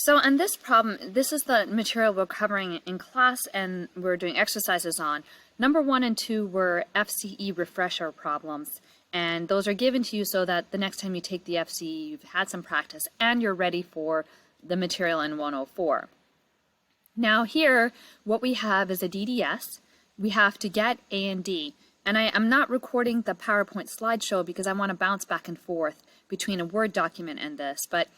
So on this problem, this is the material we're covering in class and we're doing exercises on. Number 1 and 2 were FCE refresher problems, and those are given to you so that the next time you take the FCE, you've had some practice and you're ready for the material in 104. Now here, what we have is a DDS. We have to get A and D. And I'm not recording the PowerPoint slideshow because I want to bounce back and forth between a Word document and this. But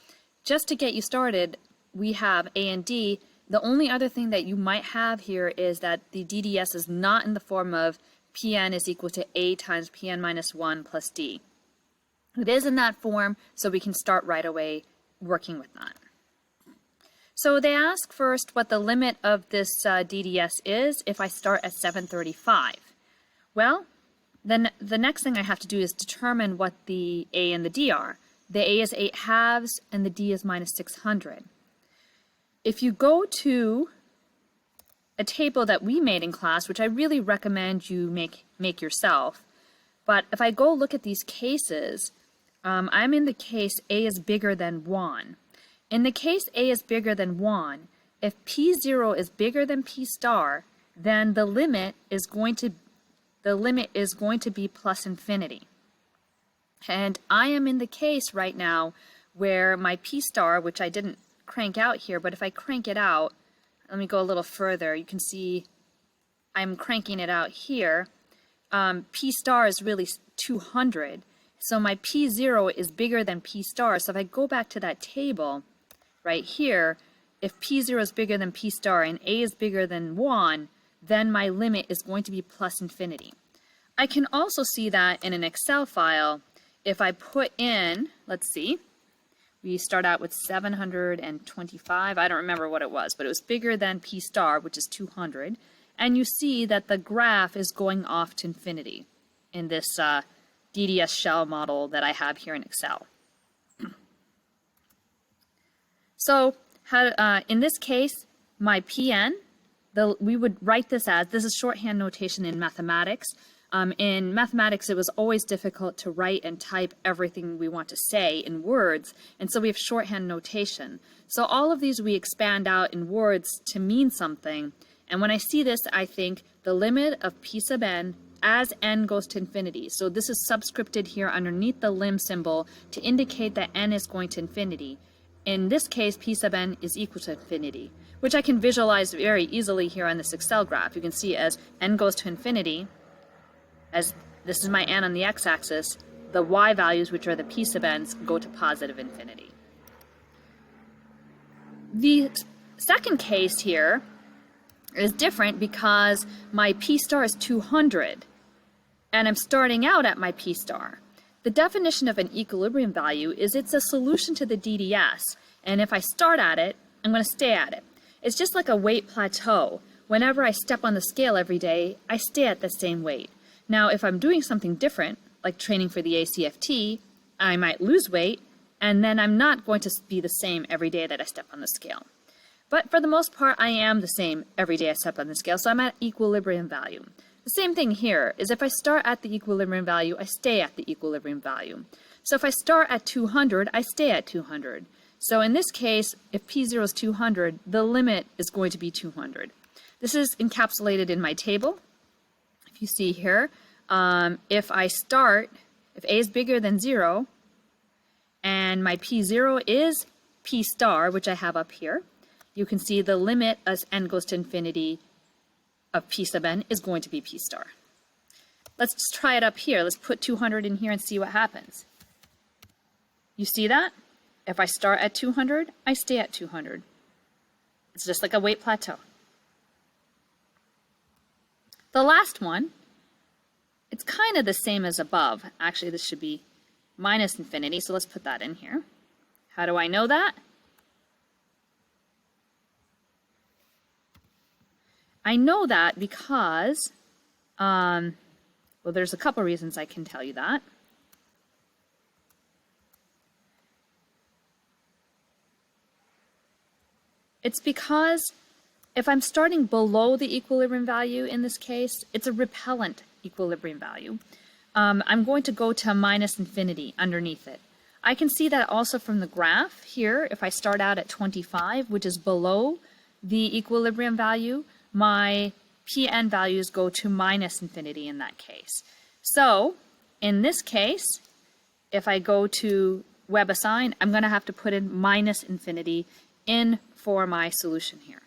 just to get you started, we have A and D. The only other thing that you might have here is that the DDS is not in the form of Pn is equal to A times Pn minus 1 plus D. It is in that form, so we can start right away working with that. So they ask first what the limit of this DDS is if I start at 735. Well, then the next thing I have to do is determine what the A and the D are. The A is 8 halves and the D is minus 600. If you go to a table that we made in class, which I really recommend you make yourself, but if I go look at these cases, I'm in the case A is bigger than 1. In the case A is bigger than 1, if P0 is bigger than P star, then the limit is going to be plus infinity. And I am in the case right now where my P star, which I didn't crank out here, but if I crank it out, let me go a little further, you can see I'm cranking it out here. P star is really 200, so my P0 is bigger than P star. So if I go back to that table right here, if P0 is bigger than P star and A is bigger than 1, then my limit is going to be plus infinity. I can also see that in an Excel file if I put in, let's see, we start out with 725, I don't remember what it was, but it was bigger than P star, which is 200, and you see that the graph is going off to infinity in this DDS shell model that I have here in Excel. So in this case, my Pn, we would write this as, this is shorthand notation in mathematics. In mathematics, it was always difficult to write and type everything we want to say in words, and so we have shorthand notation. So all of these we expand out in words to mean something, and when I see this, I think the limit of P sub n as n goes to infinity. So this is subscripted here underneath the lim symbol to indicate that n is going to infinity. In this case, P sub n is equal to infinity, which I can visualize very easily here on this Excel graph. You can see as n goes to infinity, as this is my n on the x-axis, the y values, which are the P sub n's, go to positive infinity. The second case here is different because my P star is 200, and I'm starting out at my P star. The definition of an equilibrium value is it's a solution to the DDS, and if I start at it, I'm going to stay at it. It's just like a weight plateau. Whenever I step on the scale every day, I stay at the same weight. Now, if I'm doing something different, like training for the ACFT, I might lose weight, and then I'm not going to be the same every day that I step on the scale. But for the most part, I am the same every day I step on the scale, so I'm at equilibrium value. The same thing here is if I start at the equilibrium value, I stay at the equilibrium value. So if I start at 200, I stay at 200. So in this case, if P0 is 200, the limit is going to be 200. This is encapsulated in my table. If you see here, if A is bigger than 0, and my P0 is P star, which I have up here, you can see the limit as n goes to infinity of P sub n is going to be P star. Let's just try it up here. Let's put 200 in here and see what happens. You see that? If I start at 200, I stay at 200. It's just like a weight plateau. The last one, it's kind of the same as above. Actually, this should be minus infinity, so let's put that in here. How do I know that? I know that because, well, there's a couple reasons I can tell you that. It's because if I'm starting below the equilibrium value in this case, it's a repellent equilibrium value. I'm going to go to minus infinity underneath it. I can see that also from the graph here. If I start out at 25, which is below the equilibrium value, my Pn values go to minus infinity in that case. So in this case, if I go to WebAssign, I'm going to have to put in minus infinity in for my solution here.